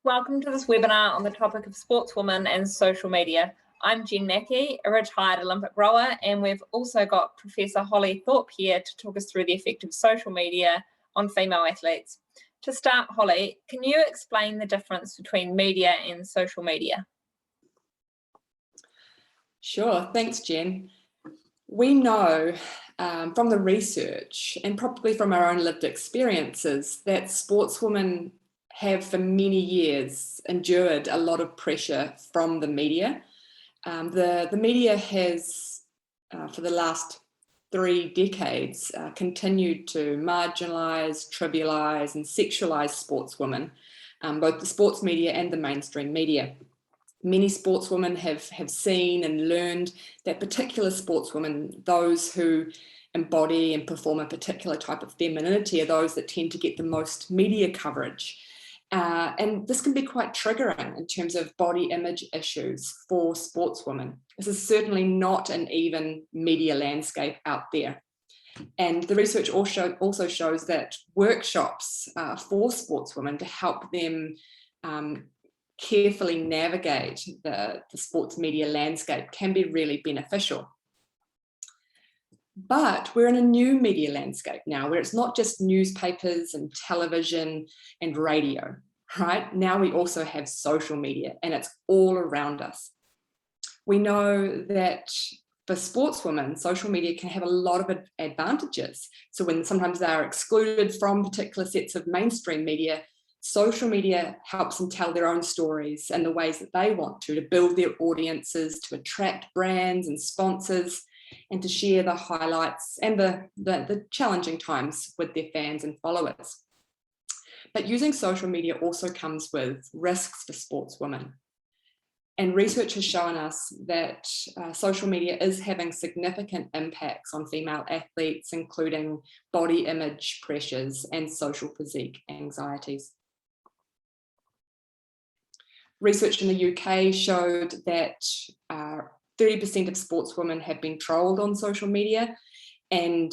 Welcome to this webinar on the topic of sportswomen and social media. I'm Jen Mackey, a retired Olympic rower, and we've also got Professor Holly Thorpe here to talk us through the effect of social media on female athletes. To start, Holly, can you explain the difference between media and social media? Sure, thanks, Jen. We know from the research and probably from our own lived experiences that sportswomen have for many years endured a lot of pressure from the media. The media has, for the last 3 decades, continued to marginalise, trivialise and sexualise sportswomen, both the sports media and the mainstream media. Many sportswomen have seen and learned that particular sportswomen, those who embody and perform a particular type of femininity, are those that tend to get the most media coverage. And this can be quite triggering in terms of body image issues for sportswomen. This is certainly not an even media landscape out there. And the research also shows that workshops for sportswomen to help them carefully navigate the sports media landscape can be really beneficial. But we're in a new media landscape now where it's not just newspapers and television and radio, right? Now we also have social media and it's all around us. We know that for sportswomen, social media can have a lot of advantages. So when sometimes they are excluded from particular sets of mainstream media, social media helps them tell their own stories and the ways that they want to build their audiences, to attract brands and sponsors, and to share the highlights and the challenging times with their fans and followers. But using social media also comes with risks for sportswomen. And research has shown us that social media is having significant impacts on female athletes, including body image pressures and social physique anxieties. Research in the UK showed that 30% of sportswomen have been trolled on social media, and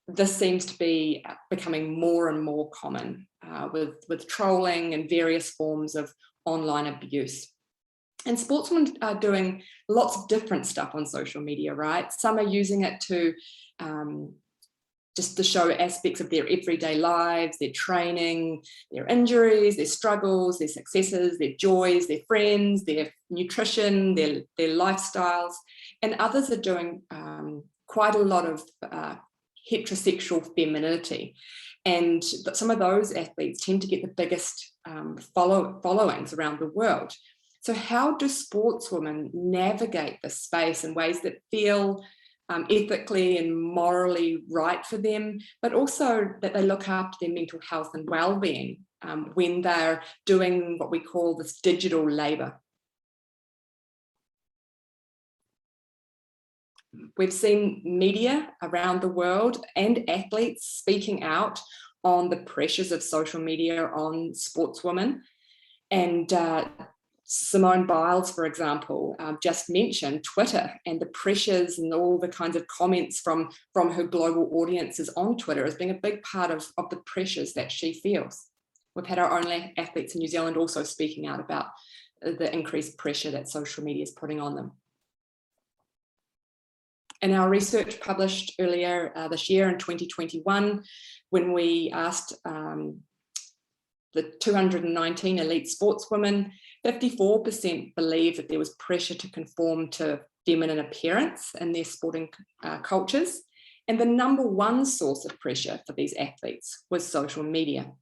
this seems to be becoming more and more common with trolling and various forms of online abuse. And sportswomen are doing lots of different stuff on social media, right? Some are using it to just to show aspects of their everyday lives, their training, their injuries, their struggles, their successes, their joys, their friends, their nutrition, their lifestyles. And others are doing quite a lot of heterosexual femininity. And some of those athletes tend to get the biggest followings around the world. So how do sportswomen navigate this space in ways that feel ethically and morally right for them, but also that they look after their mental health and well-being when they're doing what we call this digital labour? We've seen media around the world and athletes speaking out on the pressures of social media on sportswomen. And Simone Biles, for example, just mentioned Twitter and the pressures and all the kinds of comments from her global audiences on Twitter as being a big part of the pressures that she feels. We've had our own athletes in New Zealand also speaking out about the increased pressure that social media is putting on them. In our research published earlier this year in 2021, when we asked the 219 elite sportswomen, 54% believe that there was pressure to conform to feminine appearance in their sporting cultures. And the #1 source of pressure for these athletes was social media.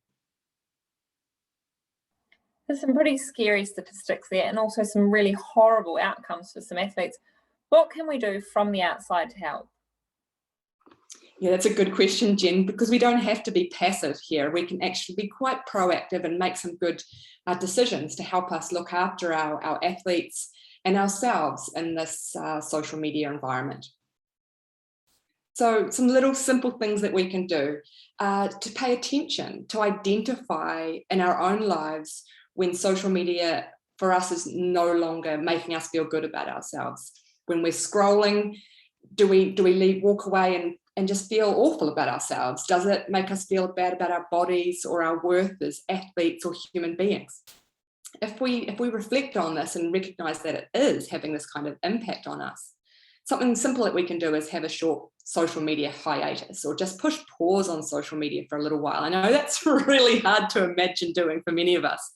There's some pretty scary statistics there and also some really horrible outcomes for some athletes. What can we do from the outside to help? Yeah, that's a good question, Jen, because we don't have to be passive here. We can actually be quite proactive and make some good decisions to help us look after our athletes and ourselves in this social media environment. So some little simple things that we can do to pay attention, to identify in our own lives when social media for us is no longer making us feel good about ourselves. When we're scrolling, do we walk away and just feel awful about ourselves? Does it make us feel bad about our bodies or our worth as athletes or human beings? If we reflect on this and recognize that it is having this kind of impact on us, something simple that we can do is have a short social media hiatus, or just push pause on social media for a little while. I know that's really hard to imagine doing for many of us.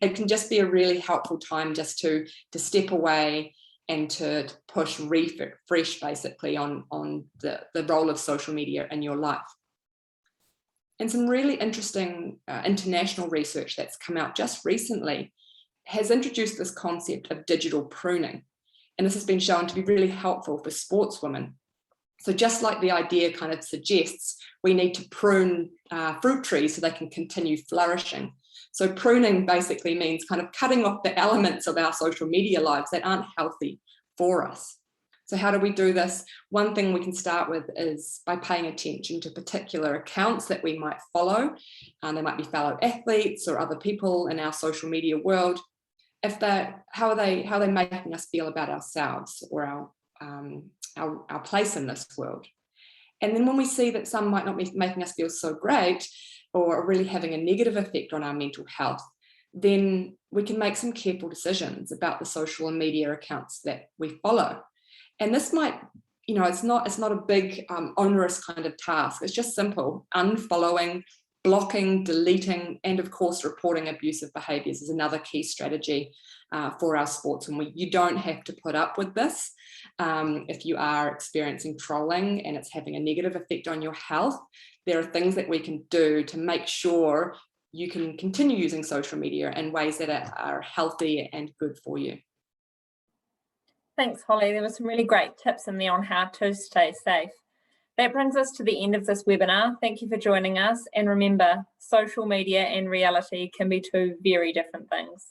It can just be a really helpful time just to step away and to push refresh basically on the role of social media in your life. And some really interesting international research that's come out just recently has introduced this concept of digital pruning. And this has been shown to be really helpful for sportswomen. So just like the idea kind of suggests, we need to prune fruit trees so they can continue flourishing. So pruning basically means kind of cutting off the elements of our social media lives that aren't healthy for us. So how do we do this? One thing we can start with is by paying attention to particular accounts that we might follow. They might be fellow athletes or other people in our social media world. How are they making us feel about ourselves or our place in this world? And then when we see that some might not be making us feel so great or are really having a negative effect on our mental health, then we can make some careful decisions about the social and media accounts that we follow. And this might, it's not a big onerous kind of task. It's just simple. Unfollowing, blocking, deleting, and of course reporting abusive behaviours is another key strategy for our sports. And you don't have to put up with this if you are experiencing trolling and it's having a negative effect on your health. There are things that we can do to make sure you can continue using social media in ways that are healthy and good for you. Thanks, Holly. There were some really great tips in there on how to stay safe. That brings us to the end of this webinar. Thank you for joining us. And remember, social media and reality can be two very different things.